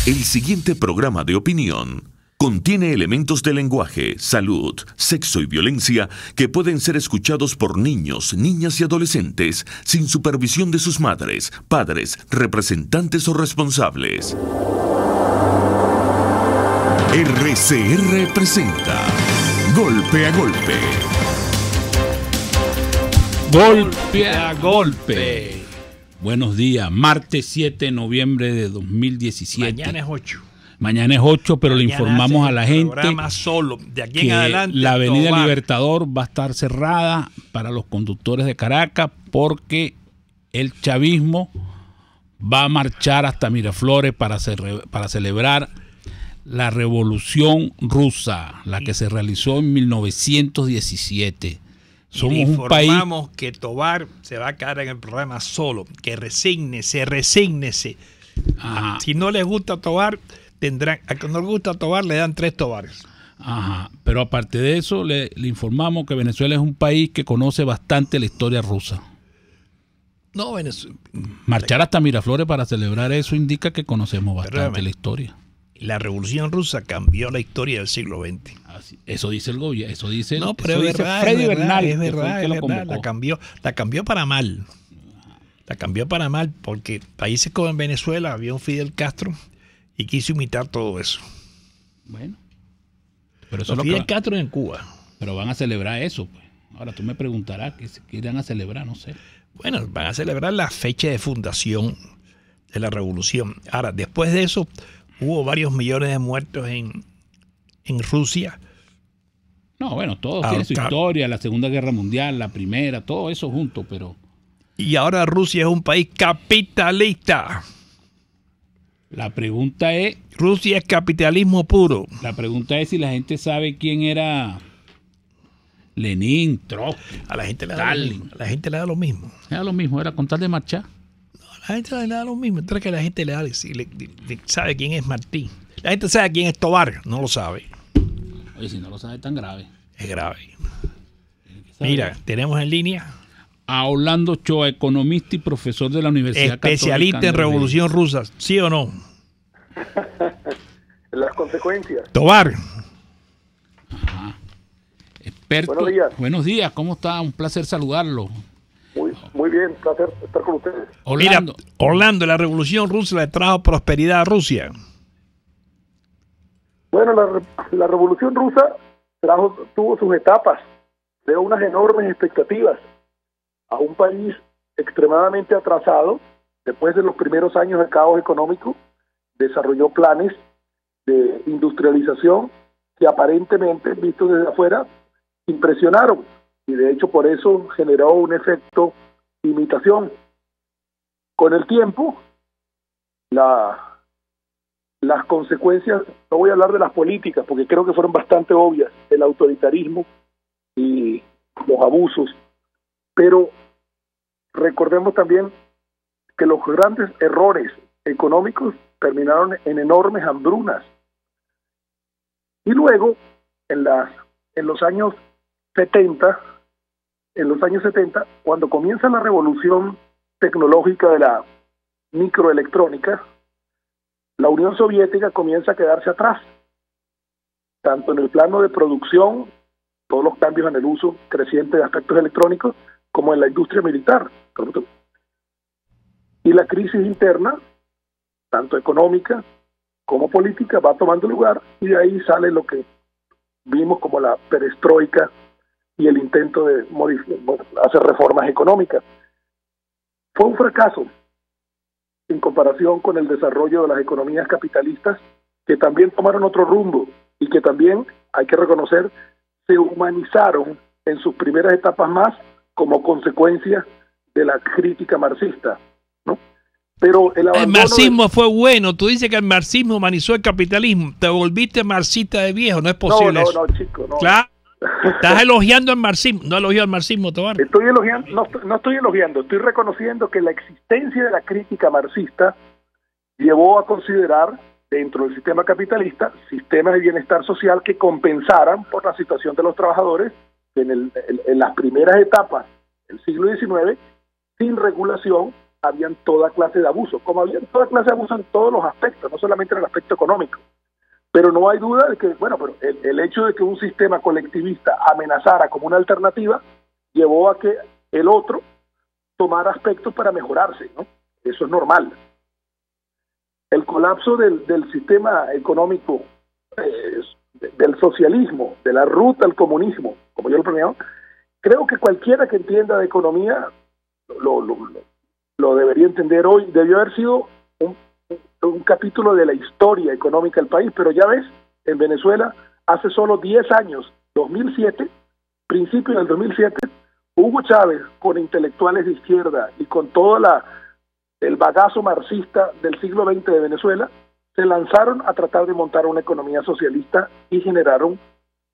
El siguiente programa de opinión contiene elementos de lenguaje, salud, sexo y violencia que pueden ser escuchados por niños, niñas y adolescentes sin supervisión de sus madres, padres, representantes o responsables. RCR presenta Golpe a Golpe. Golpe a Golpe. Buenos días, martes 7 de noviembre de 2017. Mañana es 8. Mañana es 8, pero le informamos a la gente solo. De aquí en que adelante, la avenida Tobar Libertador va a estar cerrada para los conductores de Caracas porque el chavismo va a marchar hasta Miraflores para celebrar la Revolución Rusa, la que se realizó en 1917. Somos un país. Informamos que Tobar se va a quedar en el programa solo. Que resígnese. Ajá. Si no les gusta Tobar, tendrán. A que no les gusta Tobar, le dan 3 Tobares. Ajá. Pero aparte de eso, le informamos que Venezuela es un país que conoce bastante la historia rusa. No, Venezuela. Marchar hasta Miraflores para celebrar eso indica que conocemos bastante la historia. La Revolución Rusa cambió la historia del siglo XX. Eso dice el gobierno, eso dice No, pero es verdad, Freddy es Bernal, es que fue el verdad, que es lo verdad. convocó. La cambió para mal. La cambió para mal porque países como en Venezuela había un Fidel Castro y quiso imitar todo eso. Bueno, pero eso es lo Fidel que Castro en Cuba. pero van a celebrar eso, pues. Ahora tú me preguntarás qué irán a celebrar, no sé. Bueno, van a celebrar la fecha de fundación de la revolución. Ahora, después de eso, hubo varios millones de muertos en Rusia. No, bueno, todo tiene su historia, la Segunda Guerra Mundial, la Primera, todo eso junto, pero Y ahora Rusia es un país capitalista. la pregunta es Rusia es capitalismo puro. si la gente sabe quién era Lenin, Trotsky, A la gente le da lo Stalin. mismo. A la gente le da lo mismo. Era lo mismo, era con tal de marchar. A la gente le da lo mismo. Entonces que la gente le sabe quién es Martí. La gente sabe quién es Tobar. No lo sabe. Oye, si no lo sabe, es tan grave. Es grave. Mira, tenemos en línea A Orlando Ochoa, economista y profesor de la Universidad especialista Católica en Revolución Rusa. ¿Sí o no? Las consecuencias. Tobar. Experto. Buenos días. Buenos días, ¿cómo está? Un placer saludarlo. Muy bien, placer estar con ustedes. Orlando. Mira, Orlando, la Revolución Rusa le trajo prosperidad a Rusia. Bueno, la Revolución Rusa tuvo sus etapas, pero unas enormes expectativas a un país extremadamente atrasado. Después de los primeros años de caos económico, desarrolló planes de industrialización que aparentemente, vistos desde afuera, impresionaron. Y de hecho por eso generó un efecto de imitación. Con el tiempo, las consecuencias, no voy a hablar de las políticas, porque creo que fueron bastante obvias, el autoritarismo y los abusos, pero recordemos también que los grandes errores económicos terminaron en enormes hambrunas. Y luego, en los años 70, cuando comienza la revolución tecnológica de la microelectrónica, la Unión Soviética comienza a quedarse atrás, tanto en el plano de producción, todos los cambios en el uso creciente de aspectos electrónicos, como en la industria militar. Y la crisis interna, tanto económica como política, va tomando lugar, y de ahí sale lo que vimos como la perestroika y el intento de hacer reformas económicas. Fue un fracaso en comparación con el desarrollo de las economías capitalistas, que también tomaron otro rumbo y que también, hay que reconocer, se humanizaron en sus primeras etapas más como consecuencia de la crítica marxista, ¿no? Pero el marxismo fue bueno. Tú dices que el marxismo humanizó el capitalismo. Te volviste marxista de viejo. No es posible eso. No, chico, no. Claro. Estás elogiando el marxismo. No elogió al marxismo, Tobar. Estoy elogiando, no estoy elogiando, estoy reconociendo que la existencia de la crítica marxista llevó a considerar dentro del sistema capitalista sistemas de bienestar social que compensaran por la situación de los trabajadores en las primeras etapas del siglo XIX, sin regulación, habían toda clase de abusos, como había toda clase de abusos en todos los aspectos, no solamente en el aspecto económico. Pero no hay duda de que, bueno, pero el hecho de que un sistema colectivista amenazara como una alternativa llevó a que el otro tomara aspectos para mejorarse, ¿no? Eso es normal. El colapso del sistema económico, del socialismo, de la ruta al comunismo, como yo lo planeo, creo que cualquiera que entienda de economía lo debería entender hoy. Debió haber sido un capítulo de la historia económica del país, pero ya ves, en Venezuela, hace solo 10 años, 2007, principio del 2007, Hugo Chávez, con intelectuales de izquierda y con todo el bagazo marxista del siglo XX de Venezuela, se lanzaron a tratar de montar una economía socialista y generaron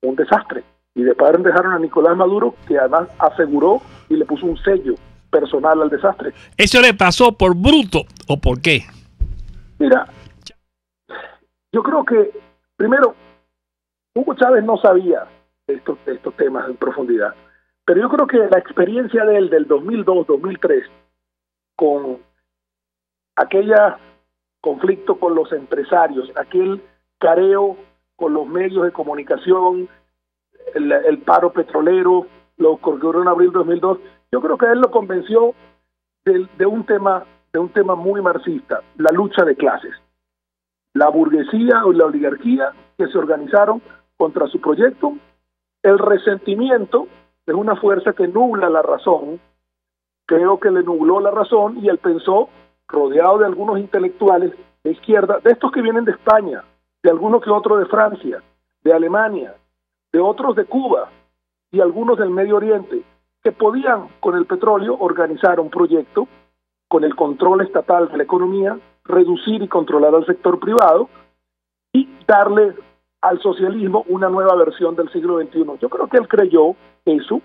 un desastre. Y después dejaron a Nicolás Maduro, que además aseguró y le puso un sello personal al desastre. ¿Eso le pasó por bruto o por qué? Mira, yo creo que, primero, Hugo Chávez no sabía estos temas en profundidad, pero yo creo que la experiencia de él del 2002-2003, con aquella conflicto con los empresarios, aquel careo con los medios de comunicación, el paro petrolero, lo que ocurrió en abril de 2002, yo creo que él lo convenció de un tema muy marxista, la lucha de clases. La burguesía o la oligarquía que se organizaron contra su proyecto, el resentimiento es una fuerza que nubla la razón, creo que le nubló la razón y él pensó, rodeado de algunos intelectuales de izquierda, de estos que vienen de España, de algunos que otros de Francia, de Alemania, de otros de Cuba y algunos del Medio Oriente, que podían con el petróleo organizar un proyecto con el control estatal de la economía, reducir y controlar al sector privado y darle al socialismo una nueva versión del siglo XXI. Yo creo que él creyó eso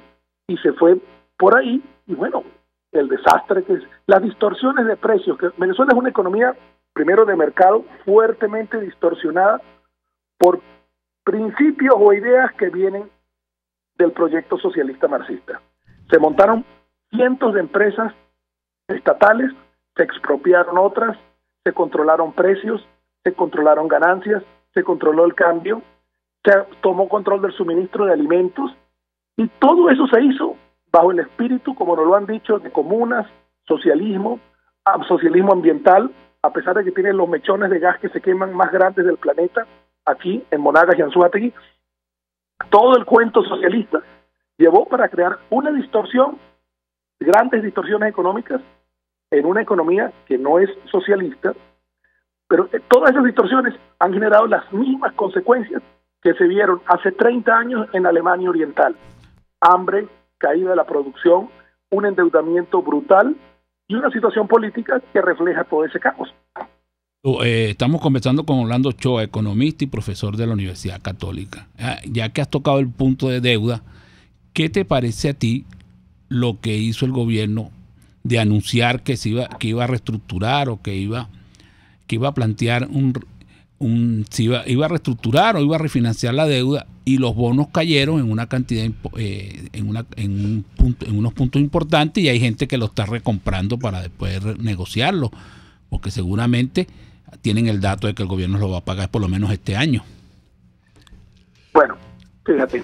y se fue por ahí, y bueno, el desastre que es, las distorsiones de precios, que Venezuela es una economía, primero de mercado, fuertemente distorsionada por principios o ideas que vienen del proyecto socialista marxista. Se montaron cientos de empresas estatales, se expropiaron otras, se controlaron precios, se controlaron ganancias, se controló el cambio, se tomó control del suministro de alimentos, y todo eso se hizo bajo el espíritu, como nos lo han dicho, de comunas, socialismo ambiental, a pesar de que tienen los mechones de gas que se queman más grandes del planeta, aquí en Monagas y Anzoátegui. Todo el cuento socialista llevó para crear una distorsión, grandes distorsiones económicas, en una economía que no es socialista, pero todas esas distorsiones han generado las mismas consecuencias que se vieron hace 30 años en Alemania Oriental. Hambre, caída de la producción, un endeudamiento brutal y una situación política que refleja todo ese caos. Estamos conversando con Orlando Ochoa, economista y profesor de la Universidad Católica. Ya que has tocado el punto de deuda, ¿qué te parece a ti lo que hizo el gobierno de anunciar que iba a reestructurar o que iba a plantear iba a reestructurar o iba a refinanciar la deuda, y los bonos cayeron en una cantidad en unos puntos importantes, y hay gente que lo está recomprando para después negociarlo, porque seguramente tienen el dato de que el gobierno lo va a pagar por lo menos este año? Bueno, fíjate,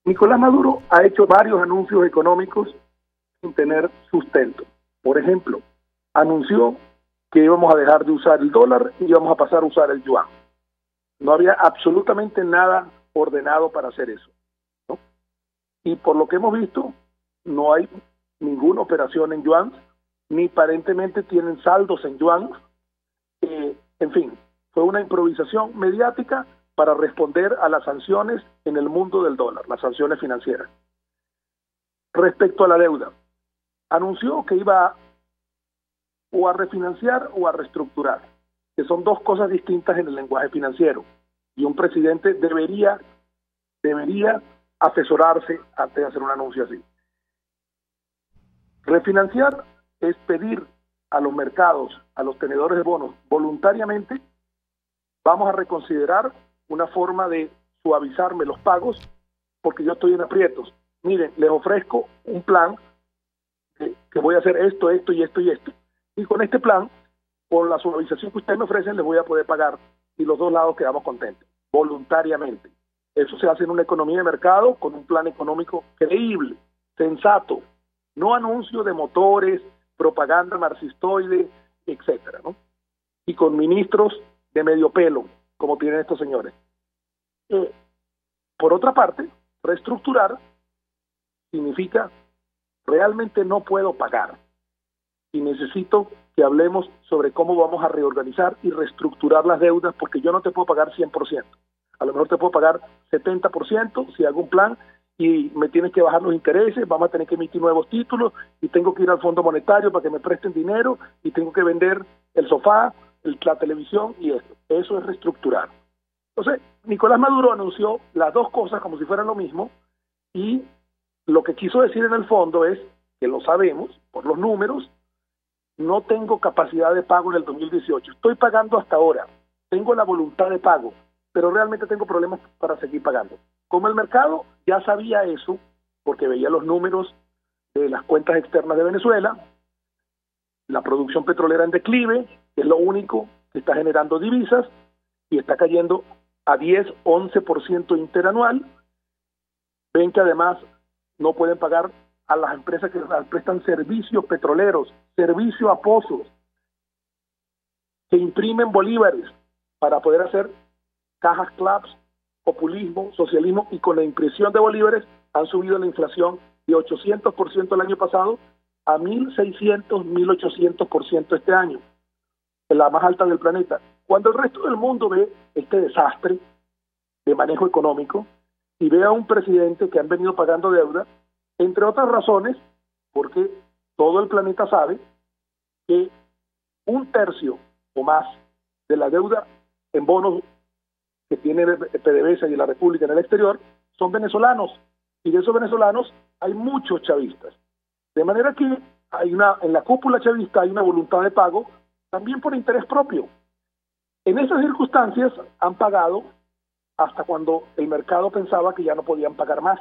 Nicolás Maduro ha hecho varios anuncios económicos sin tener sustento. Por ejemplo, anunció que íbamos a dejar de usar el dólar y íbamos a pasar a usar el yuan. No había absolutamente nada ordenado para hacer eso, ¿no? Y por lo que hemos visto, no hay ninguna operación en yuan, ni aparentemente tienen saldos en yuan. En fin, fue una improvisación mediática para responder a las sanciones en el mundo del dólar, las sanciones financieras. Respecto a la deuda, anunció que iba o a refinanciar o a reestructurar, que son dos cosas distintas en el lenguaje financiero, y un presidente debería asesorarse antes de hacer un anuncio así. Refinanciar es pedir a los mercados, a los tenedores de bonos, voluntariamente, vamos a reconsiderar una forma de suavizarme los pagos porque yo estoy en aprietos. Miren, les ofrezco un plan que voy a hacer esto, esto y esto y esto. Y con este plan, con la suavización que ustedes me ofrecen, les voy a poder pagar y los dos lados quedamos contentos, voluntariamente. Eso se hace en una economía de mercado con un plan económico creíble, sensato, no anuncio de motores, propaganda marxistoide, etcétera, ¿no? Y con ministros de medio pelo, como tienen estos señores. Por otra parte, reestructurar significa realmente no puedo pagar y necesito que hablemos sobre cómo vamos a reorganizar y reestructurar las deudas, porque yo no te puedo pagar 100%. A lo mejor te puedo pagar 70% si hago un plan y me tienes que bajar los intereses, vamos a tener que emitir nuevos títulos y tengo que ir al Fondo Monetario para que me presten dinero y tengo que vender el sofá, la televisión y esto. Eso es reestructurar. Entonces, Nicolás Maduro anunció las dos cosas como si fueran lo mismo y lo que quiso decir en el fondo es que lo sabemos por los números, no tengo capacidad de pago en el 2018, estoy pagando hasta ahora, tengo la voluntad de pago, pero realmente tengo problemas para seguir pagando. Como el mercado ya sabía eso, porque veía los números de las cuentas externas de Venezuela, la producción petrolera en declive, que es lo único que está generando divisas, y está cayendo a 10-11% interanual, ven que además no pueden pagar a las empresas que prestan servicios petroleros, servicio a pozos, que imprimen bolívares para poder hacer cajas claps, populismo, socialismo, y con la impresión de bolívares han subido la inflación de 800% el año pasado a 1.600, 1.800% este año, la más alta del planeta. Cuando el resto del mundo ve este desastre de manejo económico y ve a un presidente que han venido pagando deuda, entre otras razones, porque todo el planeta sabe que 1/3 o más de la deuda en bonos que tiene PDVSA y la República en el exterior son venezolanos, y de esos venezolanos hay muchos chavistas. De manera que en la cúpula chavista hay una voluntad de pago también por interés propio. En esas circunstancias han pagado hasta cuando el mercado pensaba que ya no podían pagar más.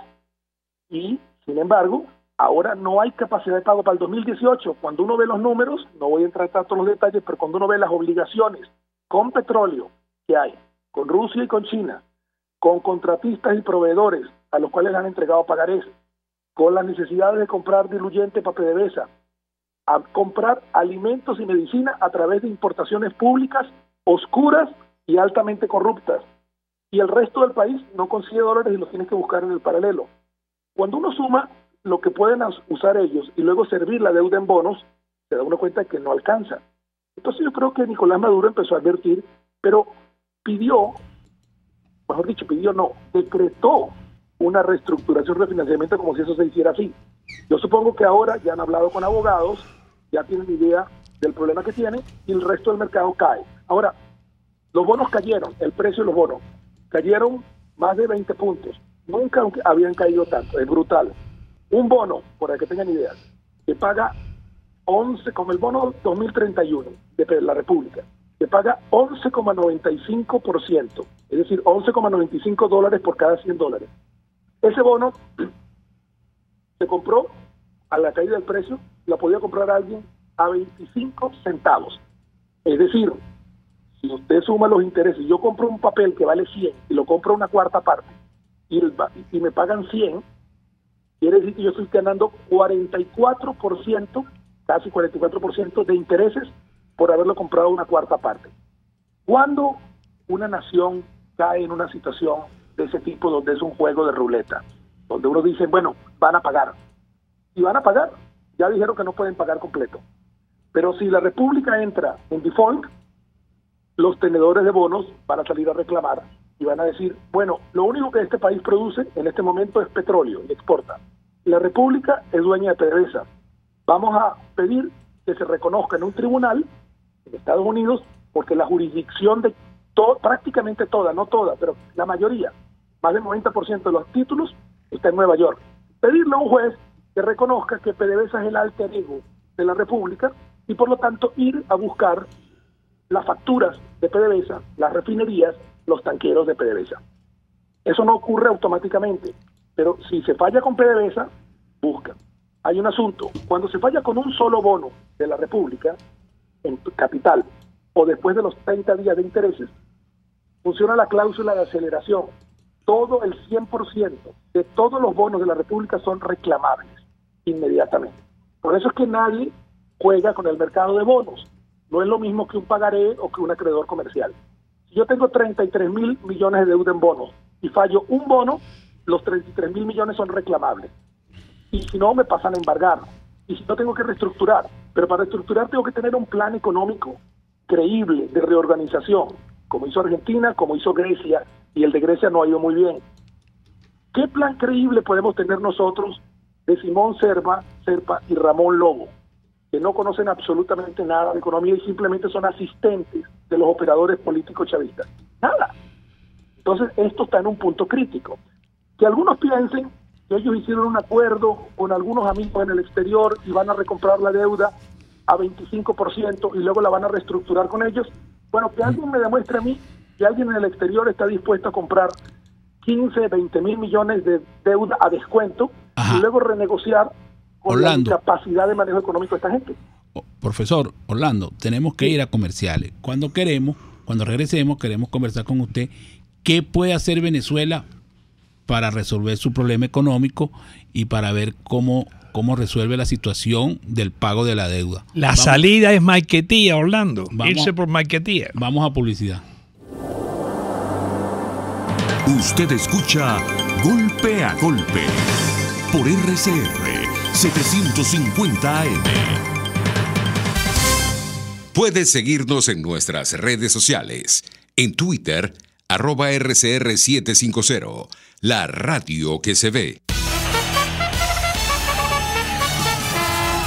Y, sin embargo, ahora no hay capacidad de pago para el 2018. Cuando uno ve los números, no voy a entrar en todos los detalles, pero cuando uno ve las obligaciones con petróleo que hay, con Rusia y con China, con contratistas y proveedores a los cuales han entregado pagarés, con las necesidades de comprar diluyente para PDVSA, a comprar alimentos y medicina a través de importaciones públicas, oscuras y altamente corruptas, y el resto del país no consigue dólares y los tiene que buscar en el paralelo. Cuando uno suma lo que pueden usar ellos y luego servir la deuda en bonos, se da uno cuenta de que no alcanza. Entonces yo creo que Nicolás Maduro empezó a advertir, pero decretó una reestructuración, refinanciamiento, como si eso se hiciera así. Yo supongo que ahora ya han hablado con abogados, ya tienen idea del problema que tienen y el resto del mercado cae. Ahora, los bonos cayeron, el precio de los bonos cayeron más de 20 puntos. Nunca habían caído tanto, es brutal. Un bono, por que tengan idea, que paga 11, como el bono 2031 de la República, que paga 11,95%, es decir, $11,95 por cada $100. Ese bono se compró a la caída del precio, la podía comprar alguien a 25 centavos. Es decir, si usted suma los intereses, yo compro un papel que vale 100 y lo compro una cuarta parte y me pagan 100, quiere decir que yo estoy ganando 44%, casi 44% de intereses por haberlo comprado una cuarta parte. Cuando una nación cae en una situación de ese tipo, donde es un juego de ruleta, donde uno dice, bueno, van a pagar, y van a pagar, ya dijeron que no pueden pagar completo, pero si la República entra en default, los tenedores de bonos van a salir a reclamar y van a decir, bueno, lo único que este país produce en este momento es petróleo y exporta. La República es dueña de PDVSA. Vamos a pedir que se reconozca en un tribunal en Estados Unidos, porque la jurisdicción de prácticamente toda, no toda, pero la mayoría, más del 90% de los títulos está en Nueva York. Pedirle a un juez que reconozca que PDVSA es el alter ego de la República y por lo tanto ir a buscar las facturas de PDVSA, las refinerías, los tanqueros de PDVSA. Eso no ocurre automáticamente, pero si se falla con PDVSA, buscan. hay un asunto. Cuando se falla con un solo bono de la República en capital o después de los 30 días de intereses, funciona la cláusula de aceleración. Todo el 100% de todos los bonos de la República son reclamables inmediatamente. Por eso es que nadie juega con el mercado de bonos. No es lo mismo que un pagaré o que un acreedor comercial. Si yo tengo 33.000 millones de deuda en bonos y fallo un bono, los 33.000 millones son reclamables. Y si no, me pasan a embargar. Y si no, tengo que reestructurar. Pero para reestructurar tengo que tener un plan económico creíble de reorganización, como hizo Argentina, como hizo Grecia, y el de Grecia no ha ido muy bien. ¿Qué plan creíble podemos tener nosotros de Simón Serpa y Ramón Lobo, que no conocen absolutamente nada de economía y simplemente son asistentes de los operadores políticos chavistas? Nada. Entonces, esto está en un punto crítico. Que algunos piensen que ellos hicieron un acuerdo con algunos amigos en el exterior y van a recomprar la deuda a 25% y luego la van a reestructurar con ellos. Bueno, que alguien me demuestre a mí que alguien en el exterior está dispuesto a comprar 15, 20 mil millones de deuda a descuento. Ajá. Y luego renegociar con Orlando, la capacidad de manejo económico de esta gente. Profesor Orlando, tenemos que ir a comerciales. Cuando regresemos, queremos conversar con usted. ¿Qué puede hacer Venezuela para resolver su problema económico y para ver cómo resuelve la situación del pago de la deuda? Salida es Maiquetía, Orlando. Irse por Maiquetía. Vamos a publicidad. Usted escucha Golpe a Golpe por RCR 750 AM. Puedes seguirnos en nuestras redes sociales. En Twitter, @RCR750, la radio que se ve.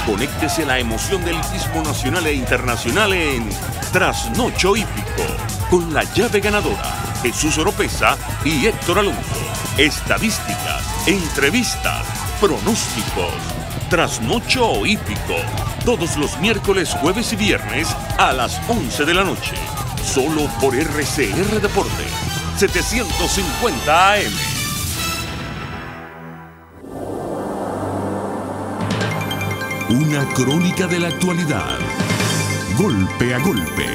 Conéctese a la emoción del hippismo nacional e internacional en Trasnocho Hípico, con la llave ganadora, Jesús Oropesa y Héctor Alonso. Estadísticas, entrevistas, pronósticos. Trasnocho Hípico, todos los miércoles, jueves y viernes a las 11 de la noche. Solo por RCR Deportes, 750 AM. Una crónica de la actualidad. Golpe a golpe.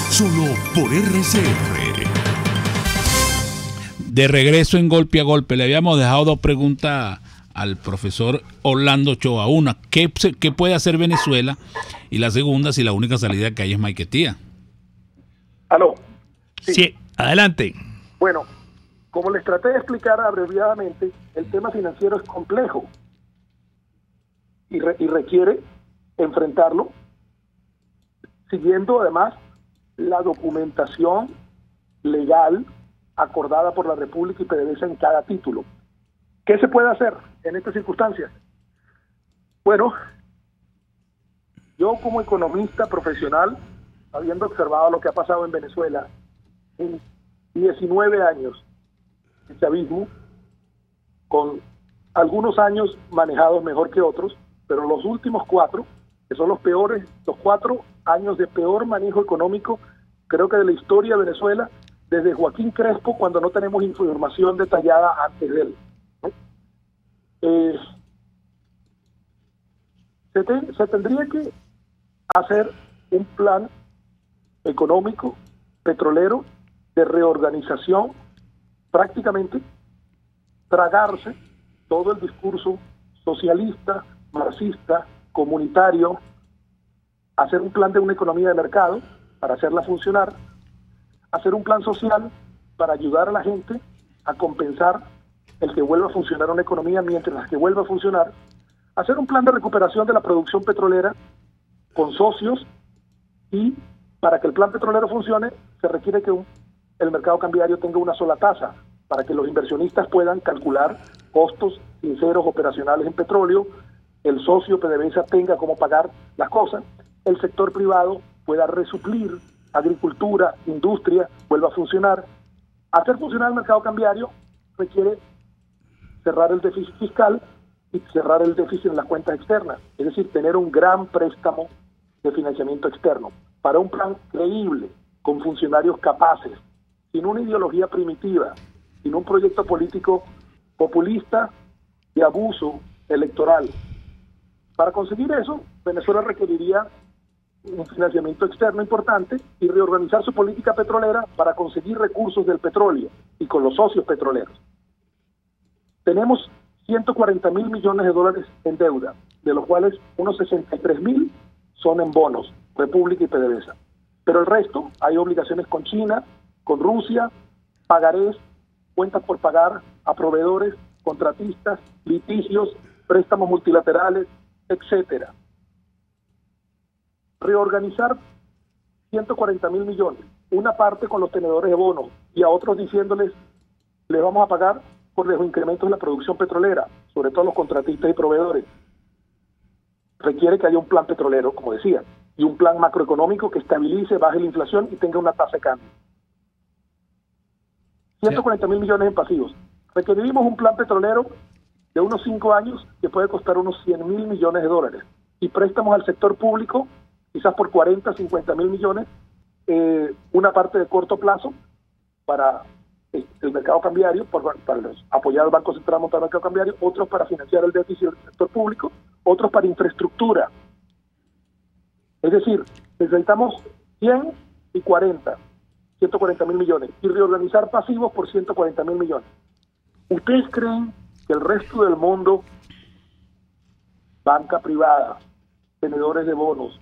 Solo por RCR. De regreso en Golpe a Golpe. Le habíamos dejado dos preguntas al profesor Orlando Ochoa. Una, ¿qué puede hacer Venezuela? Y la segunda, si la única salida que hay es Maiquetía. ¿Aló? Sí, adelante. Bueno, como les traté de explicar abreviadamente, el tema financiero es complejo y requiere enfrentarlo siguiendo además la documentación legal acordada por la República y PDVSA en cada título. ¿Qué se puede hacer en estas circunstancias? Bueno, yo como economista profesional, habiendo observado lo que ha pasado en Venezuela en 19 años de chavismo, con algunos años manejados mejor que otros, pero los últimos 4, que son los peores, los 4 años de peor manejo económico, creo que de la historia de Venezuela, desde Joaquín Crespo, cuando no tenemos información detallada antes de él, ¿no? Se tendría que hacer un plan económico, petrolero, de reorganización, prácticamente tragarse todo el discurso socialista, marxista, comunitario, hacer un plan de una economía de mercado para hacerla funcionar, hacer un plan social para ayudar a la gente a compensar el que vuelva a funcionar una economía mientras que vuelva a funcionar, hacer un plan de recuperación de la producción petrolera con socios, y para que el plan petrolero funcione se requiere que el mercado cambiario tenga una sola tasa para que los inversionistas puedan calcular costos sinceros operacionales en petróleo, el socio PDVSA tenga cómo pagar las cosas, el sector privado pueda resuplir, agricultura, industria, vuelva a funcionar. Hacer funcionar el mercado cambiario requiere cerrar el déficit fiscal y cerrar el déficit en las cuentas externas, es decir, tener un gran préstamo de financiamiento externo para un plan creíble, con funcionarios capaces, sin una ideología primitiva, sin un proyecto político populista de abuso electoral, Para conseguir eso, Venezuela requeriría un financiamiento externo importante y reorganizar su política petrolera para conseguir recursos del petróleo y con los socios petroleros. Tenemos 140.000 millones de dólares en deuda, de los cuales unos 63.000 son en bonos, República y PDVSA. Pero el resto, hay obligaciones con China, con Rusia, pagarés, cuentas por pagar a proveedores, contratistas, litigios, préstamos multilaterales, etcétera. Reorganizar 140.000 millones, una parte con los tenedores de bonos y a otros diciéndoles, les vamos a pagar por los incrementos de la producción petrolera, sobre todo los contratistas y proveedores. Requiere que haya un plan petrolero, como decía, y un plan macroeconómico que estabilice, baje la inflación y tenga una tasa de cambio. 140.000 millones en pasivos. Requerimos un plan petrolero de unos 5 años que puede costar unos 100.000 millones de dólares y préstamos al sector público quizás por 40, 50.000 millones, una parte de corto plazo para el mercado cambiario, para apoyar al Banco Central a montar el mercado cambiario, otros para financiar el déficit del sector público, otros para infraestructura. Es decir, necesitamos 100 y 40, 140.000 millones, y reorganizar pasivos por 140.000 millones. ¿Ustedes creen que el resto del mundo, banca privada, tenedores de bonos,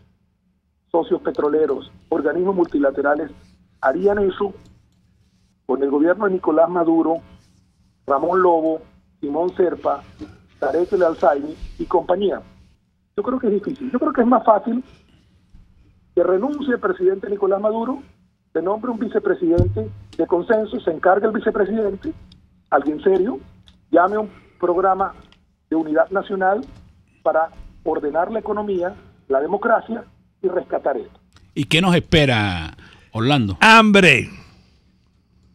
socios petroleros, organismos multilaterales, harían eso con el gobierno de Nicolás Maduro, Ramón Lobo, Simón Serpa, Tarek El Al-Saidi y compañía? Yo creo que es difícil. Yo creo que es más fácil que renuncie el presidente Nicolás Maduro, se nombre un vicepresidente de consenso, se encargue el vicepresidente, alguien serio, llame a un programa de unidad nacional para ordenar la economía, la democracia y rescatar esto. ¿Y qué nos espera, Orlando? ¡Hambre!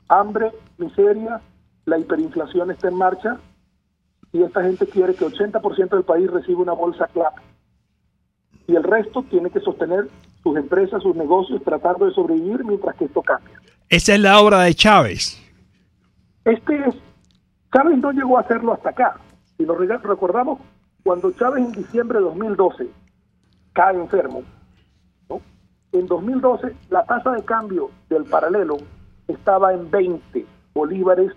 Hambre, miseria, la hiperinflación está en marcha y esta gente quiere que 80% del país reciba una bolsa CLAP y el resto tiene que sostener sus empresas, sus negocios, tratando de sobrevivir mientras que esto cambia. Esa es la obra de Chávez. Chávez no llegó a hacerlo hasta acá. Si lo recordamos, cuando Chávez en diciembre de 2012 cae enfermo, ¿no? En 2012 la tasa de cambio del paralelo estaba en 20 bolívares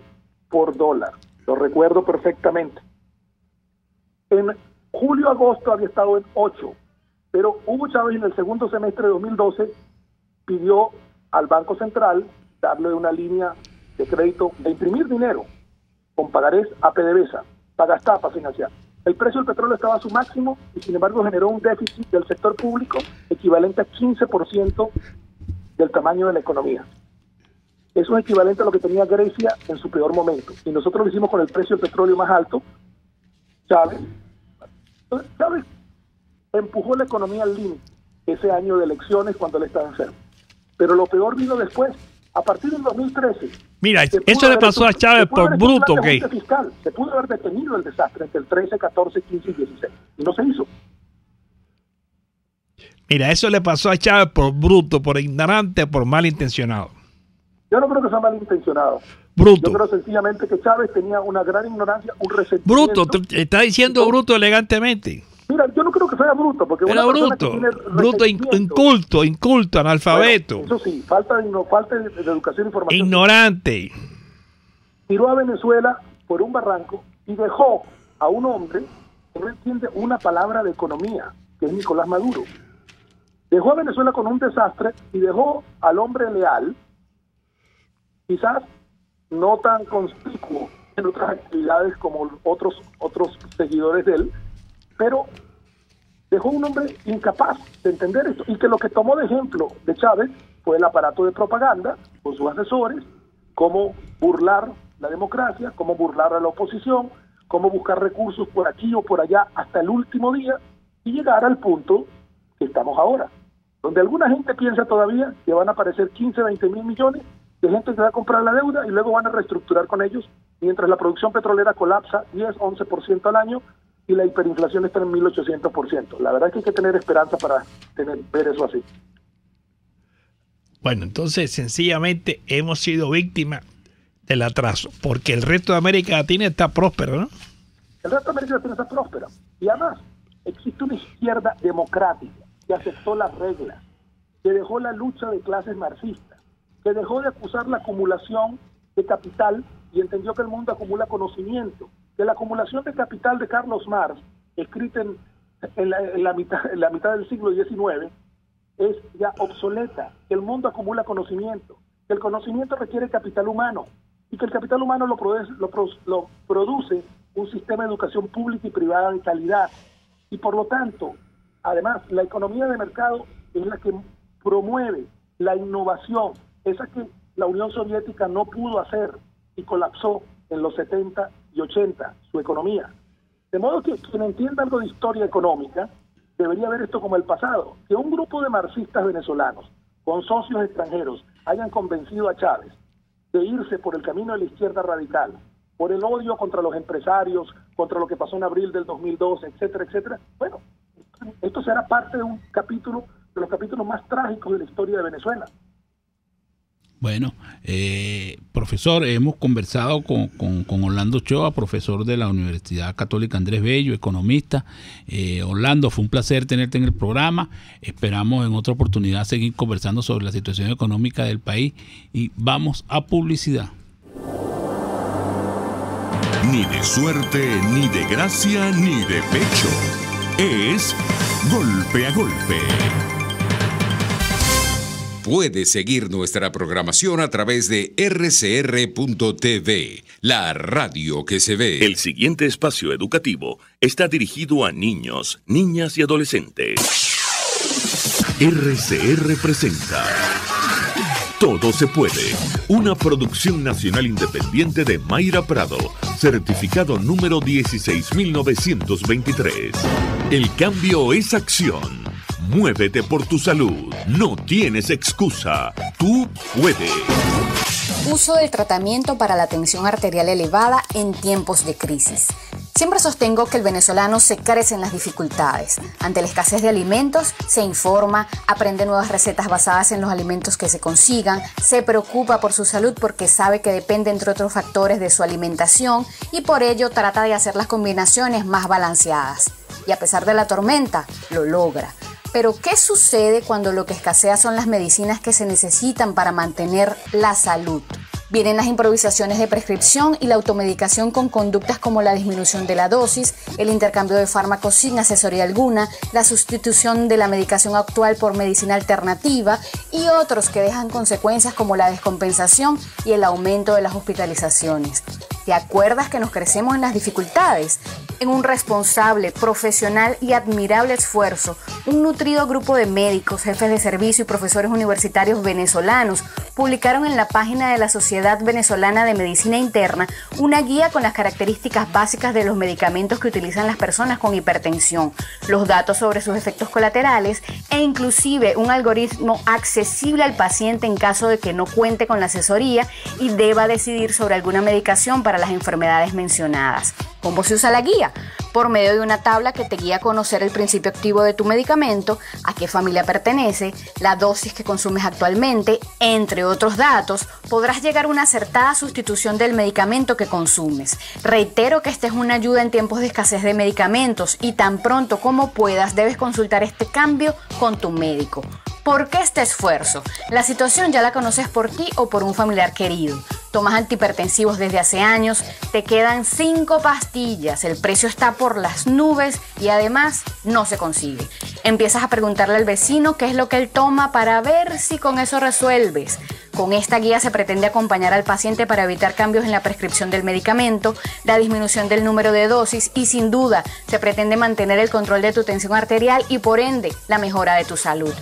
por dólar. Lo recuerdo perfectamente. En julio-agosto había estado en 8, pero Hugo Chávez en el segundo semestre de 2012 pidió al Banco Central darle una línea de crédito de imprimir dinero con pagarés a PDVSA, para gastar, para financiar. El precio del petróleo estaba a su máximo y sin embargo generó un déficit del sector público equivalente a 15% del tamaño de la economía. Eso es equivalente a lo que tenía Grecia en su peor momento. Y nosotros lo hicimos con el precio del petróleo más alto. Chávez empujó la economía al límite ese año de elecciones cuando él estaba enfermo. Pero lo peor vino después, a partir del 2013. Mira, eso le pasó a Chávez por bruto, ¿ok? Se pudo haber detenido el desastre entre el 13, 14, 15 y 16. Y no se hizo. Mira, eso le pasó a Chávez por bruto, por ignorante, por malintencionado. Yo no creo que sea malintencionado. Bruto. Yo creo sencillamente que Chávez tenía una gran ignorancia, un resentimiento. Bruto, está diciendo bruto elegantemente. Mira, yo no creo que sea bruto, porque era bruto, inculto, analfabeto. Bueno, eso sí, falta de educación e información. Ignorante. Tiró a Venezuela por un barranco y dejó a un hombre que no entiende una palabra de economía, que es Nicolás Maduro. Dejó a Venezuela con un desastre y dejó al hombre leal, quizás no tan conspicuo en otras actividades como otros seguidores de él, pero dejó un hombre incapaz de entender esto, y que lo que tomó de ejemplo de Chávez fue el aparato de propaganda con sus asesores, cómo burlar la democracia, cómo burlar a la oposición, cómo buscar recursos por aquí o por allá hasta el último día y llegar al punto que estamos ahora, donde alguna gente piensa todavía que van a aparecer 15, 20 mil millones de gente que va a comprar la deuda y luego van a reestructurar con ellos, mientras la producción petrolera colapsa 10, 11% al año y la hiperinflación está en 1800%. La verdad es que hay que tener esperanza para ver eso así. Bueno, entonces sencillamente hemos sido víctimas del atraso, porque el resto de América Latina está próspero, ¿no? El resto de América Latina está próspera. Y además, existe una izquierda democrática que aceptó las reglas, que dejó la lucha de clases marxistas, que dejó de acusar la acumulación de capital y entendió que el mundo acumula conocimiento, que la acumulación de capital de Carlos Marx, escrita en la mitad del siglo XIX, es ya obsoleta, que el mundo acumula conocimiento, que el conocimiento requiere capital humano y que el capital humano lo produce un sistema de educación pública y privada de calidad. Y por lo tanto, además, la economía de mercado es la que promueve la innovación, esa que la Unión Soviética no pudo hacer y colapsó en los 70 y 80 su economía. De modo que quien entienda algo de historia económica debería ver esto como el pasado. Que un grupo de marxistas venezolanos con socios extranjeros hayan convencido a Chávez de irse por el camino de la izquierda radical, por el odio contra los empresarios, contra lo que pasó en abril del 2012, etcétera, etcétera. Bueno, esto será parte de un capítulo, de los capítulos más trágicos de la historia de Venezuela. Bueno, profesor, hemos conversado con Orlando Ochoa, profesor de la Universidad Católica Andrés Bello, economista. Orlando, fue un placer tenerte en el programa. Esperamos en otra oportunidad seguir conversando sobre la situación económica del país y vamos a publicidad. Ni de suerte, ni de gracia, ni de pecho. Es Golpe a Golpe. Puedes seguir nuestra programación a través de rcr.tv, la radio que se ve. El siguiente espacio educativo está dirigido a niños, niñas y adolescentes. RCR presenta Todo se puede, una producción nacional independiente de Mayra Prado, certificado número 16923. El cambio es acción. Muévete por tu salud. No tienes excusa. Tú puedes. Uso del tratamiento para la tensión arterial elevada en tiempos de crisis. Siempre sostengo que el venezolano se crece en las dificultades. Ante la escasez de alimentos, se informa, aprende nuevas recetas basadas en los alimentos que se consigan, se preocupa por su salud porque sabe que depende, entre otros factores, de su alimentación y por ello trata de hacer las combinaciones más balanceadas. Y a pesar de la tormenta, lo logra. Pero ¿qué sucede cuando lo que escasea son las medicinas que se necesitan para mantener la salud? Vienen las improvisaciones de prescripción y la automedicación con conductas como la disminución de la dosis, el intercambio de fármacos sin asesoría alguna, la sustitución de la medicación actual por medicina alternativa y otros que dejan consecuencias como la descompensación y el aumento de las hospitalizaciones. ¿Te acuerdas que nos crecemos en las dificultades? En un responsable, profesional y admirable esfuerzo, un nutrido grupo de médicos, jefes de servicio y profesores universitarios venezolanos publicaron en la página de la Sociedad Venezolana de Medicina Interna una guía con las características básicas de los medicamentos que utilizan las personas con hipertensión, los datos sobre sus efectos colaterales e inclusive un algoritmo accesible al paciente en caso de que no cuente con la asesoría y deba decidir sobre alguna medicación para las enfermedades mencionadas. ¿Cómo se usa la guía? Por medio de una tabla que te guía a conocer el principio activo de tu medicamento, a qué familia pertenece, la dosis que consumes actualmente, entre otros datos, podrás llegar a una acertada sustitución del medicamento que consumes. Reitero que esta es una ayuda en tiempos de escasez de medicamentos y tan pronto como puedas debes consultar este cambio con tu médico. ¿Por qué este esfuerzo? La situación ya la conoces por ti o por un familiar querido. Tomas antihipertensivos desde hace años, te quedan 5 pastillas, el precio está por las nubes y además no se consigue. Empiezas a preguntarle al vecino qué es lo que él toma para ver si con eso resuelves. Con esta guía se pretende acompañar al paciente para evitar cambios en la prescripción del medicamento, la disminución del número de dosis y sin duda se pretende mantener el control de tu tensión arterial y por ende la mejora de tu salud.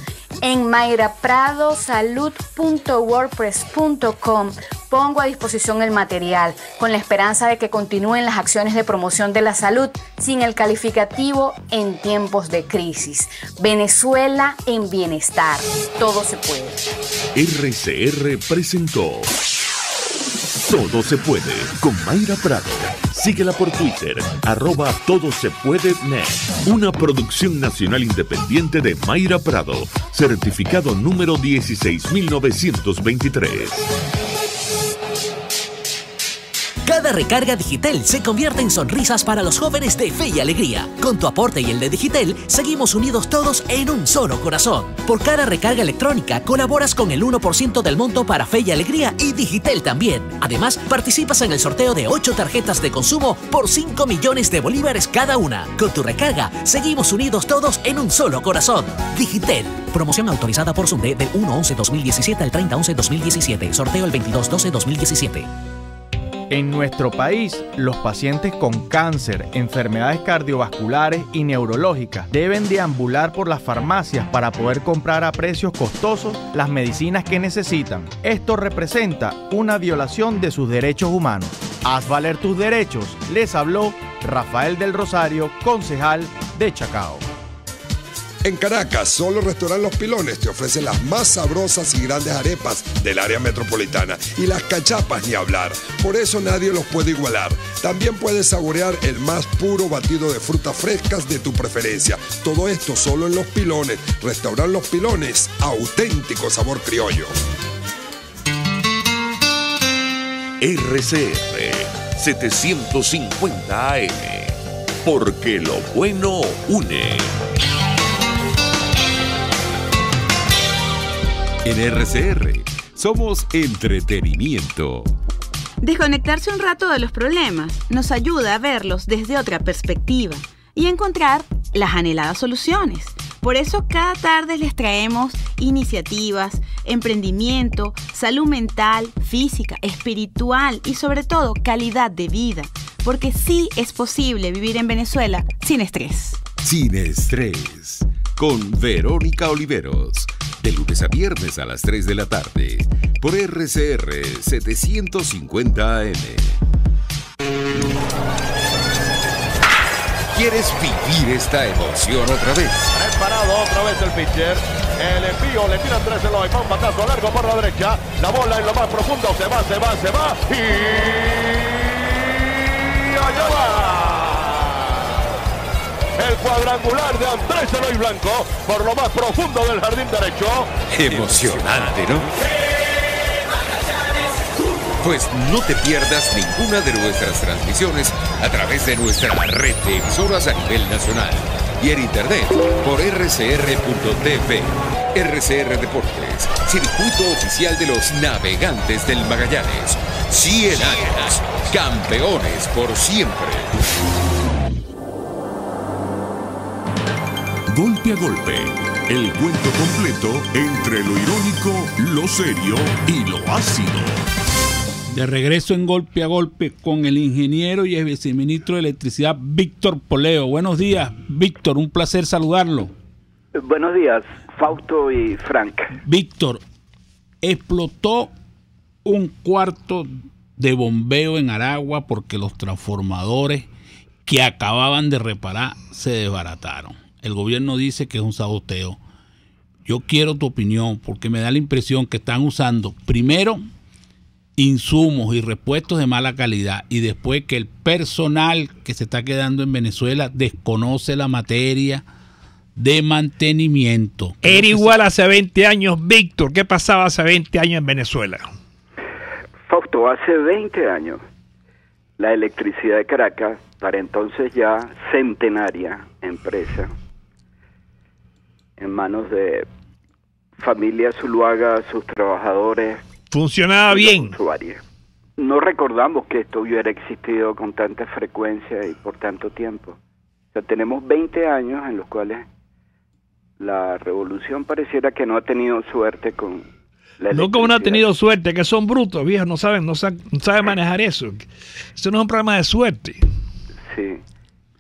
En mayrapradosalud.wordpress.com pongo a disposición el material con la esperanza de que continúen las acciones de promoción de la salud sin el calificativo en tiempos de crisis. Venezuela en bienestar. Todo se puede. RCR presentó Todo se puede con Mayra Prado. Síguela por Twitter, @todosepuedenet. Una producción nacional independiente de Mayra Prado, certificado número 16923. Cada recarga Digitel se convierte en sonrisas para los jóvenes de Fe y Alegría. Con tu aporte y el de Digitel, seguimos unidos todos en un solo corazón. Por cada recarga electrónica, colaboras con el 1% del monto para Fe y Alegría y Digitel también. Además, participas en el sorteo de 8 tarjetas de consumo por 5 millones de bolívares cada una. Con tu recarga, seguimos unidos todos en un solo corazón. Digitel. Promoción autorizada por Sunde del 1/11/2017 al 30/11/2017. Sorteo el 22/12/2017. En nuestro país, los pacientes con cáncer, enfermedades cardiovasculares y neurológicas deben deambular por las farmacias para poder comprar a precios costosos las medicinas que necesitan. Esto representa una violación de sus derechos humanos. Haz valer tus derechos, les habló Rafael del Rosario, concejal de Chacao. En Caracas, solo Restaurant Los Pilones te ofrece las más sabrosas y grandes arepas del área metropolitana y las cachapas ni hablar. Por eso nadie los puede igualar. También puedes saborear el más puro batido de frutas frescas de tu preferencia. Todo esto solo en Los Pilones. Restaurant Los Pilones, auténtico sabor criollo. RCR 750 AM, porque lo bueno une. En RCR somos entretenimiento. Desconectarse un rato de los problemas nos ayuda a verlos desde otra perspectiva y encontrar las anheladas soluciones. Por eso cada tarde les traemos iniciativas, emprendimiento, salud mental, física, espiritual y sobre todo calidad de vida. Porque sí es posible vivir en Venezuela sin estrés. Sin estrés. Con Verónica Oliveros. De lunes a viernes a las 3 de la tarde. Por RCR 750 AM. ¿Quieres vivir esta emoción otra vez? Preparado otra vez el pitcher. El envío le tiran 3 en lo un batazo largo por la derecha. La bola en lo más profundo se va. Y allá va. El cuadrangular de Andrés Eloy Blanco por lo más profundo del jardín derecho. Emocionante, ¿no? Pues no te pierdas ninguna de nuestras transmisiones a través de nuestra red de emisoras a nivel nacional y en internet por rcr.tv. RCR Deportes, circuito oficial de los navegantes del Magallanes. 100 años, campeones por siempre. Golpe a golpe, el cuento completo entre lo irónico, lo serio y lo ácido. De regreso en Golpe a Golpe con el ingeniero y el viceministro de Electricidad, Víctor Poleo. Buenos días, Víctor, un placer saludarlo. Buenos días, Fausto y Frank. Víctor, explotó un cuarto de bombeo en Aragua porque los transformadores que acababan de reparar se desbarataron. El gobierno dice que es un saboteo. Yo quiero tu opinión porque me da la impresión que están usando primero insumos y repuestos de mala calidad y después que el personal que se está quedando en Venezuela desconoce la materia de mantenimiento. Era igual hace 20 años, Víctor. ¿Qué pasaba hace 20 años en Venezuela? Fausto, hace 20 años la Electricidad de Caracas, para entonces ya centenaria empresa, en manos de familia Zuluaga, sus trabajadores. Funcionaba bien. No recordamos que esto hubiera existido con tanta frecuencia y por tanto tiempo. O sea, tenemos 20 años en los cuales la revolución pareciera que no ha tenido suerte con la electricidad. No como no ha tenido suerte, que son brutos, viejos, no saben manejar eso. Eso no es un problema de suerte. Sí.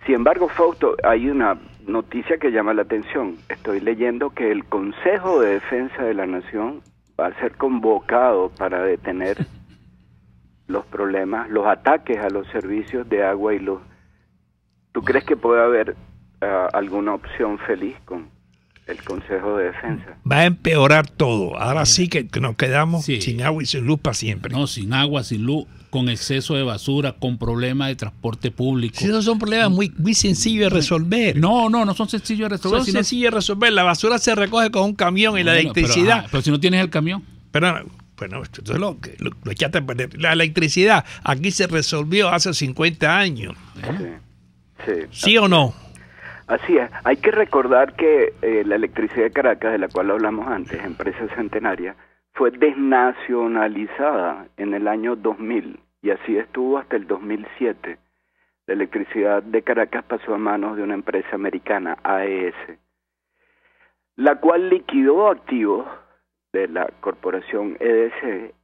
Sin embargo, Fausto, hay una noticia que llama la atención. Estoy leyendo que el Consejo de Defensa de la Nación va a ser convocado para detener los problemas, los ataques a los servicios de agua y luz. ¿Tú crees que puede haber alguna opción feliz con el Consejo de Defensa? Va a empeorar todo. Ahora sí que nos quedamos sin agua y sin luz para siempre. No, sin agua, sin luz, con exceso de basura, con problemas de transporte público. Sí, esos son problemas muy sencillos de resolver. No son sencillos de resolver. Sencillos de resolver. La basura se recoge con un camión y la electricidad. Pero si no tienes el camión. Pero Bueno, entonces lo echaste a perder. La electricidad aquí se resolvió hace 50 años. ¿Sí o no? Así es. Hay que recordar que la electricidad de Caracas, de la cual hablamos antes, empresa centenaria, fue desnacionalizada en el año 2000 y así estuvo hasta el 2007. La electricidad de Caracas pasó a manos de una empresa americana, AES, la cual liquidó activos de la corporación EDC,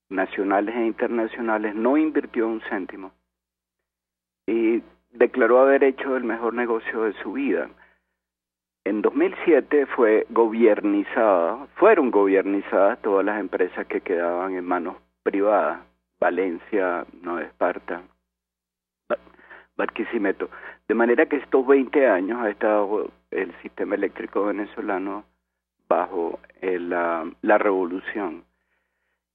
nacionales e internacionales, no invirtió un céntimo y declaró haber hecho el mejor negocio de su vida. En 2007 fueron gobiernizadas todas las empresas que quedaban en manos privadas, Valencia, Nueva Esparta, Barquisimeto, de manera que estos 20 años ha estado el sistema eléctrico venezolano bajo la revolución.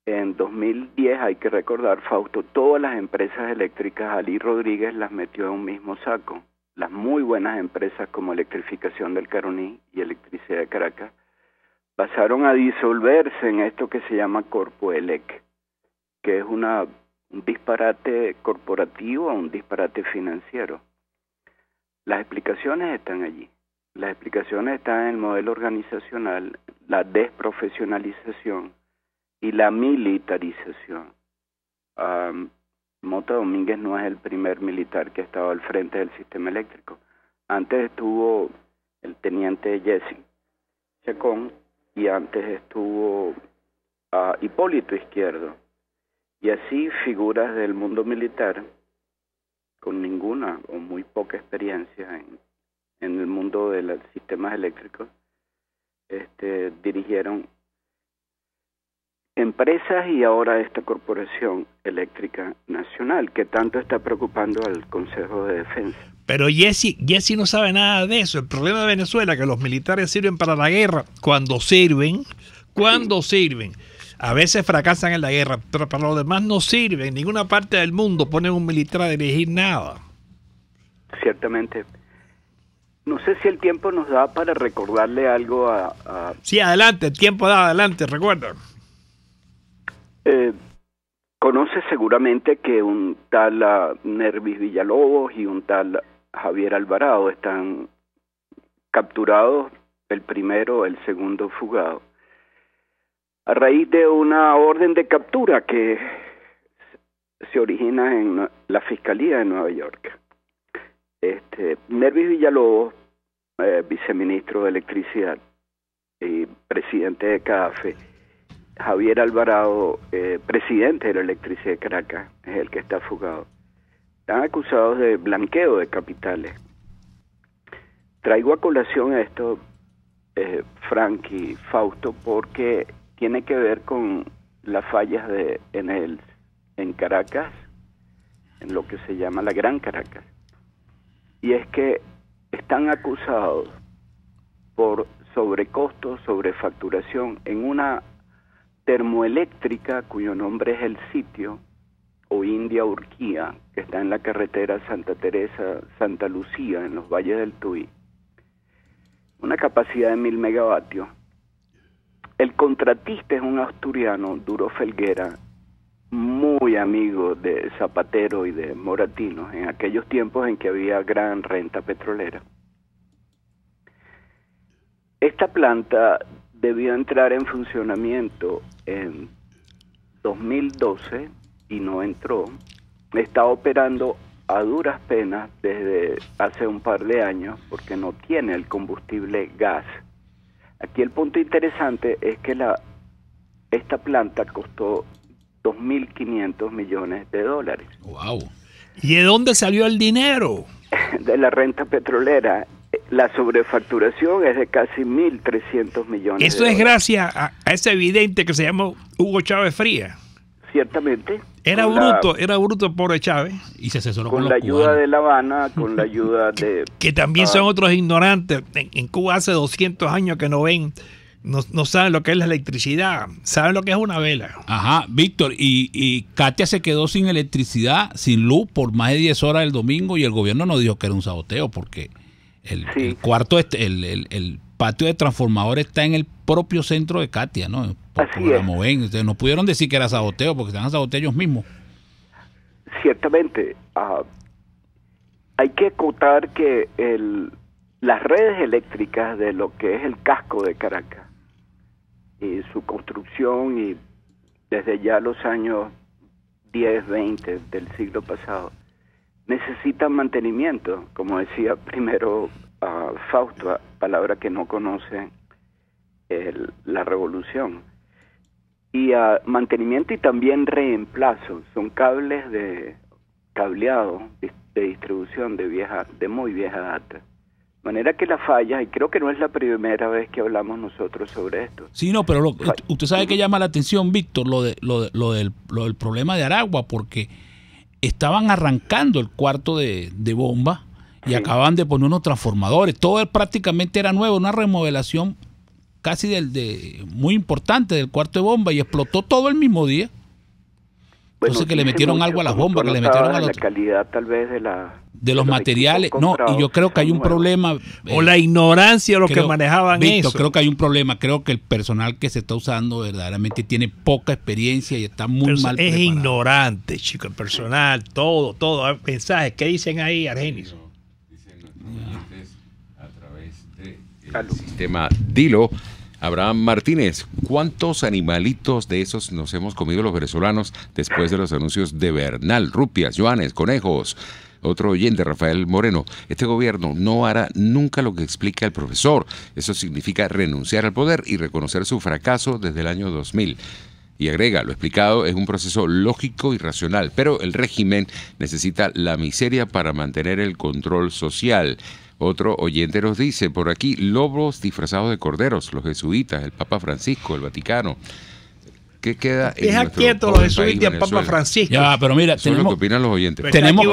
En 2010, hay que recordar, Fausto, todas las empresas eléctricas, Ali Rodríguez las metió en un mismo saco. Las muy buenas empresas como Electrificación del Caroní y Electricidad de Caracas pasaron a disolverse en esto que se llama Corpoelec, que es un disparate corporativo, un disparate financiero. Las explicaciones están allí. Las explicaciones están en el modelo organizacional, la desprofesionalización y la militarización. Mota Domínguez no es el primer militar que ha estado al frente del sistema eléctrico. Antes estuvo el teniente Jesse Chacón y antes estuvo Hipólito Izquierdo. Y así figuras del mundo militar con ninguna o muy poca experiencia en el mundo de los sistemas eléctricos dirigieron empresas y ahora esta Corporación Eléctrica Nacional, que tanto está preocupando al Consejo de Defensa. Pero Jesse no sabe nada de eso. El problema de Venezuela es que los militares sirven para la guerra cuando sirven. A veces fracasan en la guerra, pero para los demás no sirven. En ninguna parte del mundo ponen un militar a dirigir nada. Ciertamente. No sé si el tiempo nos da para recordarle algo a... Sí, adelante, el tiempo da, adelante, recuerda. Conoce seguramente que un tal Nervis Villalobos y un tal Javier Alvarado están capturados, el primero, el segundo fugado, a raíz de una orden de captura que se origina en la Fiscalía de Nueva York. Nervis Villalobos, viceministro de Electricidad y presidente de CAFE, Javier Alvarado, presidente de la Electricidad de Caracas, es el que está fugado. Están acusados de blanqueo de capitales. Traigo a colación esto, Frank y Fausto, porque tiene que ver con las fallas en Caracas, en lo que se llama la Gran Caracas. Y es que están acusados por sobrecostos, sobrefacturación en una termoeléctrica cuyo nombre es El Sitio o India Urquía, que está en la carretera Santa Teresa-Santa Lucía, en los valles del Tuy. Una capacidad de 1000 megavatios. El contratista es un asturiano, Duro Felguera, muy amigo de Zapatero y de Moratino, en aquellos tiempos en que había gran renta petrolera. Esta planta debió entrar en funcionamiento en 2012 y no entró. Está operando a duras penas desde hace un par de años porque no tiene el combustible gas. Aquí el punto interesante es que esta planta costó $2.500 millones. ¡Wow! ¿Y de dónde salió el dinero? De la renta petrolera. La sobrefacturación es de casi 1.300 millones. Eso es gracias a ese evidente que se llama Hugo Chávez Frías. Ciertamente. Era bruto pobre Chávez. Y se asesoró con la ayuda de La Habana, con la ayuda de... Que también son otros ignorantes. En Cuba hace 200 años que no ven, no saben lo que es la electricidad, saben lo que es una vela. Ajá, Víctor, y Katia se quedó sin electricidad, sin luz por más de 10 horas el domingo y el gobierno no dijo que era un saboteo porque el cuarto, el patio de transformadores está en el propio centro de Katia, ¿no? Así es. Ustedes no pudieron decir que era saboteo porque están a saboteo ellos mismos. Ciertamente, hay que acotar que las redes eléctricas de lo que es el casco de Caracas y su construcción y desde ya los años 10, 20 del siglo pasado necesitan mantenimiento, como decía primero Fausto, palabra que no conoce la revolución, y mantenimiento y también reemplazo. Son cables de cableado de distribución de muy vieja data, de manera que la falla, y creo que no es la primera vez que hablamos nosotros sobre esto. Sí, no, pero usted sabe que llama la atención, Víctor, lo del problema de Aragua, porque estaban arrancando el cuarto de bomba y acababan de poner unos transformadores. Todo prácticamente era nuevo, una remodelación casi muy importante del cuarto de bomba, y explotó todo el mismo día. Entonces que le metieron algo a las bombas, que le metieron a la calidad tal vez de los materiales. No, y yo creo que hay un problema. O la ignorancia de los que manejaban Víctor, eso. Creo que hay un problema. Creo que el personal que se está usando verdaderamente tiene poca experiencia y está muy mal preparado. Es ignorante, chico, el personal, todo. Mensajes, ¿qué dicen ahí, Argenis? Dicen los clientes a través del sistema Dilo. Abraham Martínez, ¿cuántos animalitos de esos nos hemos comido los venezolanos después de los anuncios de Bernal? Rupias, yuanes, conejos. Otro oyente, Rafael Moreno, este gobierno no hará nunca lo que explica el profesor. Eso significa renunciar al poder y reconocer su fracaso desde el año 2000. Y agrega, lo explicado es un proceso lógico y racional, pero el régimen necesita la miseria para mantener el control social. Otro oyente nos dice, por aquí, lobos disfrazados de corderos, los jesuitas, el Papa Francisco, el Vaticano. ¿Qué queda en deja quieto los jesuitas y el Papa Francisco? Ya, pero mira, eso es lo que opinan los oyentes. Tenemos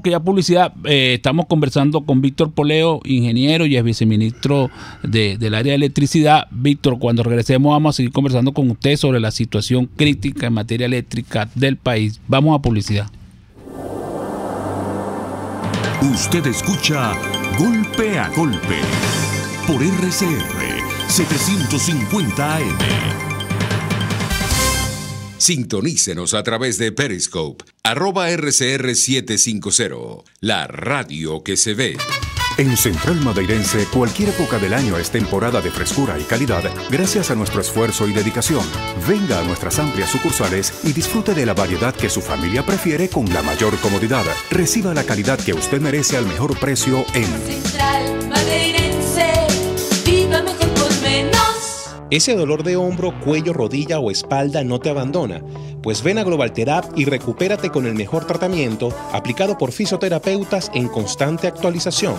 que ya publicidad. Estamos conversando con Víctor Poleo, ingeniero y ex viceministro del área de electricidad. Víctor, cuando regresemos vamos a seguir conversando con usted sobre la situación crítica en materia eléctrica del país. Vamos a publicidad. Usted escucha Golpe a Golpe por RCR 750 AM. Sintonícenos a través de Periscope, @RCR750, la radio que se ve. En Central Madeirense, cualquier época del año es temporada de frescura y calidad gracias a nuestro esfuerzo y dedicación. Venga a nuestras amplias sucursales y disfrute de la variedad que su familia prefiere con la mayor comodidad. Reciba la calidad que usted merece al mejor precio en Central Madeirense, viva mejor por menos. Ese dolor de hombro, cuello, rodilla o espalda no te abandona. Pues ven a Global Therap y recupérate con el mejor tratamiento aplicado por fisioterapeutas en constante actualización.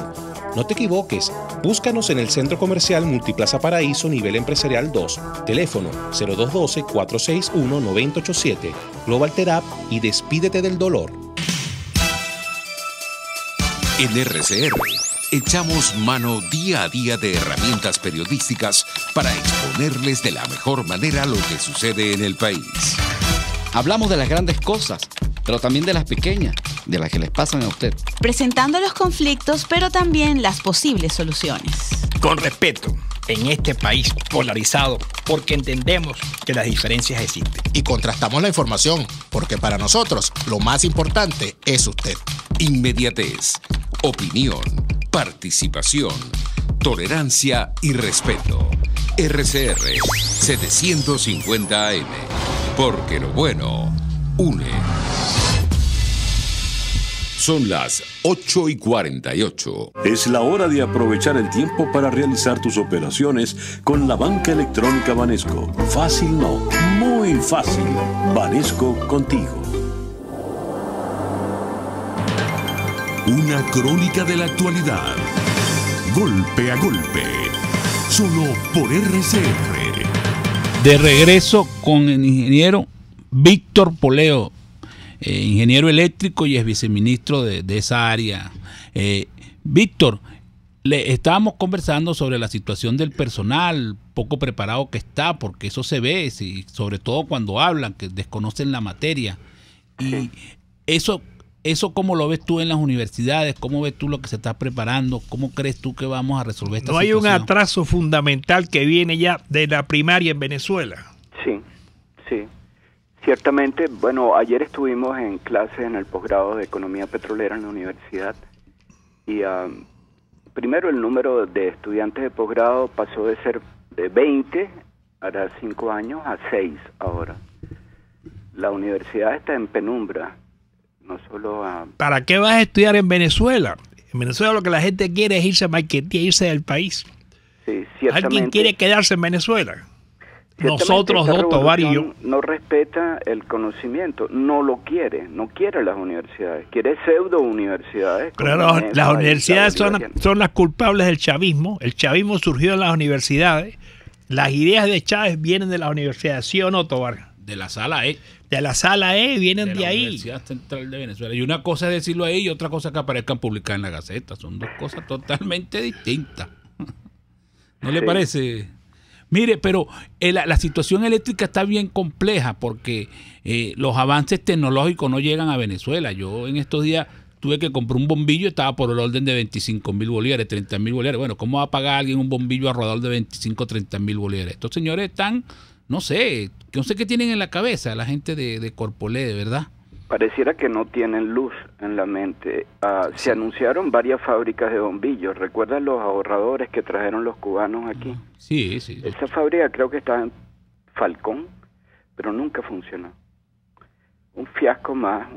No te equivoques, búscanos en el Centro Comercial Multiplaza Paraíso Nivel Empresarial 2, teléfono 0212-461-9087, Global Therap y despídete del dolor. En RCR echamos mano día a día de herramientas periodísticas para exponerles de la mejor manera lo que sucede en el país. Hablamos de las grandes cosas, pero también de las pequeñas, de las que les pasan a usted. Presentando los conflictos, pero también las posibles soluciones. Con respeto, en este país polarizado, porque entendemos que las diferencias existen. Y contrastamos la información, porque para nosotros lo más importante es usted. Inmediatez, opinión, participación, tolerancia y respeto. RCR 750 AM, porque lo bueno une. Son las 8:48. Es la hora de aprovechar el tiempo para realizar tus operaciones con la banca electrónica Banesco. Fácil no, muy fácil. Banesco contigo. Una crónica de la actualidad. Golpe a golpe. Solo por RCR. De regreso con el ingeniero Víctor Poleo, ingeniero eléctrico y ex viceministro de esa área. Víctor, estábamos conversando sobre la situación del personal, poco preparado que está, porque eso se ve, sobre todo cuando hablan, que desconocen la materia. Y eso ¿Eso cómo lo ves tú en las universidades? ¿Cómo ves tú lo que se está preparando? ¿Cómo crees tú que vamos a resolver esta situación? No hay un atraso fundamental que viene ya de la primaria en Venezuela. Sí, sí. Ciertamente, bueno, ayer estuvimos en clases en el posgrado de Economía Petrolera en la universidad y primero el número de estudiantes de posgrado pasó de ser de 20 hará 5 años a 6 ahora. La universidad está en penumbra, no solo a... ¿Para qué vas a estudiar en Venezuela? En Venezuela lo que la gente quiere es irse a marketear, irse del país. Sí, ciertamente. ¿Alguien quiere quedarse en Venezuela? Nosotros dos, Tobar y yo. No respeta el conocimiento, no lo quiere, no quiere las universidades, quiere pseudo universidades. Pero las universidades son las culpables del chavismo. El chavismo surgió en las universidades. Las ideas de Chávez vienen de las universidades, ¿sí o no, Tobar? De la sala E. De la sala E vienen de ahí. Universidad Central de Venezuela. Y una cosa es decirlo ahí y otra cosa es que aparezcan publicadas en la Gaceta. Son dos cosas totalmente distintas. ¿No le parece? Mire, pero la situación eléctrica está bien compleja porque los avances tecnológicos no llegan a Venezuela. Yo en estos días tuve que comprar un bombillo, estaba por el orden de 25.000 bolívares, 30.000 bolívares. Bueno, ¿cómo va a pagar alguien un bombillo alrededor de 25, 30.000 bolívares? Estos señores están, no sé qué tienen en la cabeza la gente de Corpolé, ¿verdad? Pareciera que no tienen luz en la mente. Se anunciaron varias fábricas de bombillos. ¿Recuerdan los ahorradores que trajeron los cubanos aquí? Sí, sí. Esa fábrica creo que estaba en Falcón, pero nunca funcionó. Un fiasco más,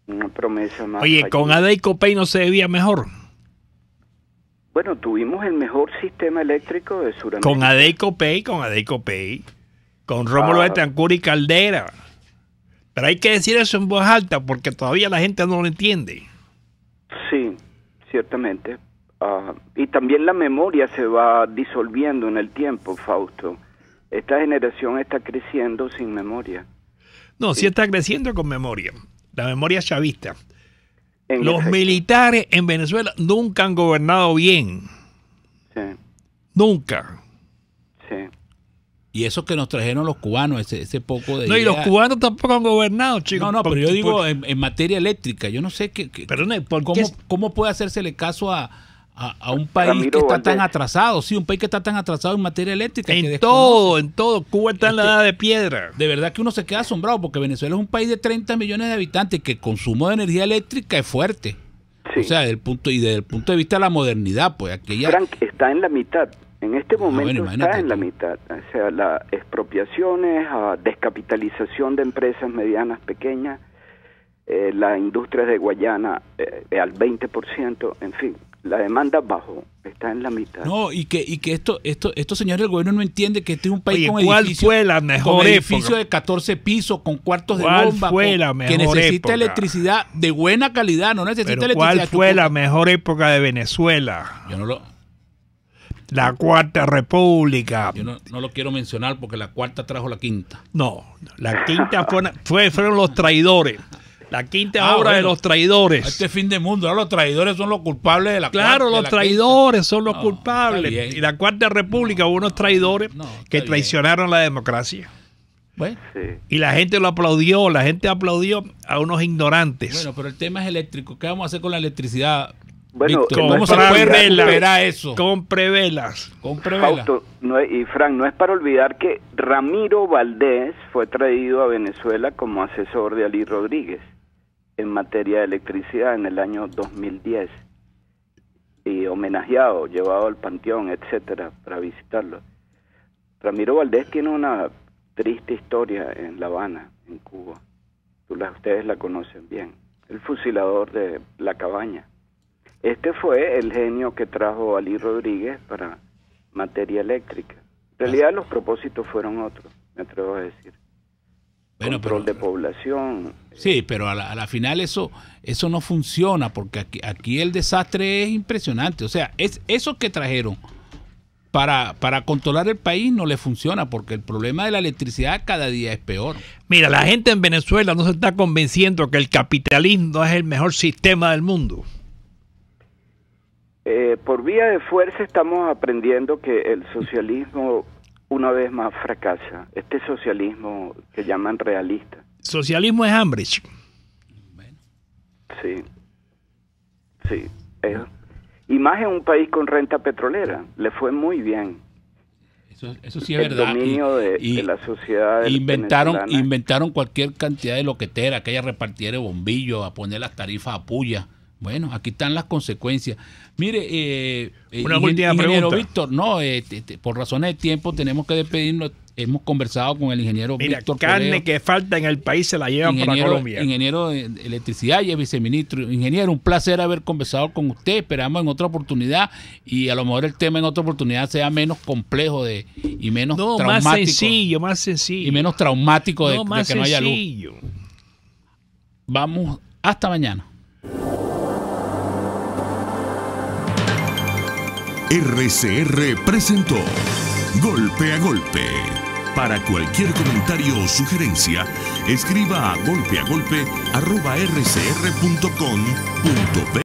una promesa más. Oye, con Adeico Pay no se debía mejor. Bueno, tuvimos el mejor sistema eléctrico de Sudamérica. Con Adeico Pay, con Rómulo Betancourt y Caldera. Pero hay que decir eso en voz alta porque todavía la gente no lo entiende. Sí, ciertamente. Y también la memoria se va disolviendo en el tiempo, Fausto. Esta generación está creciendo sin memoria. No, sí está creciendo con memoria. La memoria chavista. Los militares en Venezuela nunca han gobernado bien. Sí. Nunca. Sí. Y eso que nos trajeron los cubanos, ese poco de... No, y los cubanos tampoco han gobernado, chicos. No, pero yo digo en materia eléctrica. Yo no sé cómo puede hacérsele caso a un país Ramiro que está Valdés. tan atrasado. Sí, un país que está tan atrasado en materia eléctrica. En todo. Cuba está en la edad de piedra. De verdad que uno se queda asombrado porque Venezuela es un país de 30 millones de habitantes que el consumo de energía eléctrica es fuerte. Sí. O sea, desde el punto de vista de la modernidad, pues aquella... Frank, está en la mitad. En este momento está en la mitad. O sea, las expropiaciones, descapitalización de empresas medianas, pequeñas, la industria de Guayana al 20%, en fin, la demanda bajó, está en la mitad. No, y que estos señores del gobierno no entienden que este es un país con edificio, fue la mejor con edificio de 14 pisos, con cuartos de bomba, que necesita electricidad de buena calidad, no necesita Pero electricidad. ¿cuál fue la mejor época de Venezuela? Yo no lo... La Cuarta República. Yo no lo quiero mencionar porque la cuarta trajo la quinta. No, la quinta fueron los traidores. La quinta obra de los traidores. Este fin de mundo, ahora los traidores son los culpables de la cuarta. Claro, los traidores son los culpables. Y la Cuarta República hubo unos traidores que traicionaron la democracia. Bueno. Sí. Y la gente lo aplaudió, a unos ignorantes. Bueno, pero el tema es eléctrico. ¿Qué vamos a hacer con la electricidad? Bueno, Víctor, ¿cómo se puede recuperar eso? Compre velas. Fausto, y Frank, no es para olvidar que Ramiro Valdés fue traído a Venezuela como asesor de Ali Rodríguez en materia de electricidad en el año 2010 y homenajeado, llevado al panteón, etcétera, para visitarlo. Ramiro Valdés tiene una triste historia en La Habana, en Cuba. Ustedes la conocen bien. El fusilador de La Cabaña. Este fue el genio que trajo Ali Rodríguez para materia eléctrica. En realidad los propósitos fueron otros, me atrevo a decir. Control de población. Sí, pero a la final eso no funciona porque aquí el desastre es impresionante. O sea, eso que trajeron para controlar el país no le funciona porque el problema de la electricidad cada día es peor. Mira, la gente en Venezuela no se está convenciendo que el capitalismo es el mejor sistema del mundo. Por vía de fuerza estamos aprendiendo que el socialismo una vez más fracasa. Este socialismo que llaman realista. Socialismo es hambre. Sí. Sí. Y más en un país con renta petrolera. Le fue muy bien. Eso sí es verdad. El dominio de la sociedad inventaron cualquier cantidad de loquetera, aquella repartiera de bombillos, a poner las tarifas a puya. Bueno, aquí están las consecuencias. Mire, una última ingeniero pregunta. Víctor, no, por razones de tiempo tenemos que despedirnos. Hemos conversado con el ingeniero Víctor carne Poleo, que falta en el país se la llevan para Colombia. Ingeniero de electricidad y viceministro. Ingeniero, un placer haber conversado con usted. Esperamos en otra oportunidad y a lo mejor el tema en otra oportunidad sea menos complejo y menos traumático. Más sencillo. Y menos traumático de más que no haya luz. sencillo. Vamos, hasta mañana. RCR presentó Golpe a Golpe. Para cualquier comentario o sugerencia, escriba a golpeagolpe@rcr.com.be.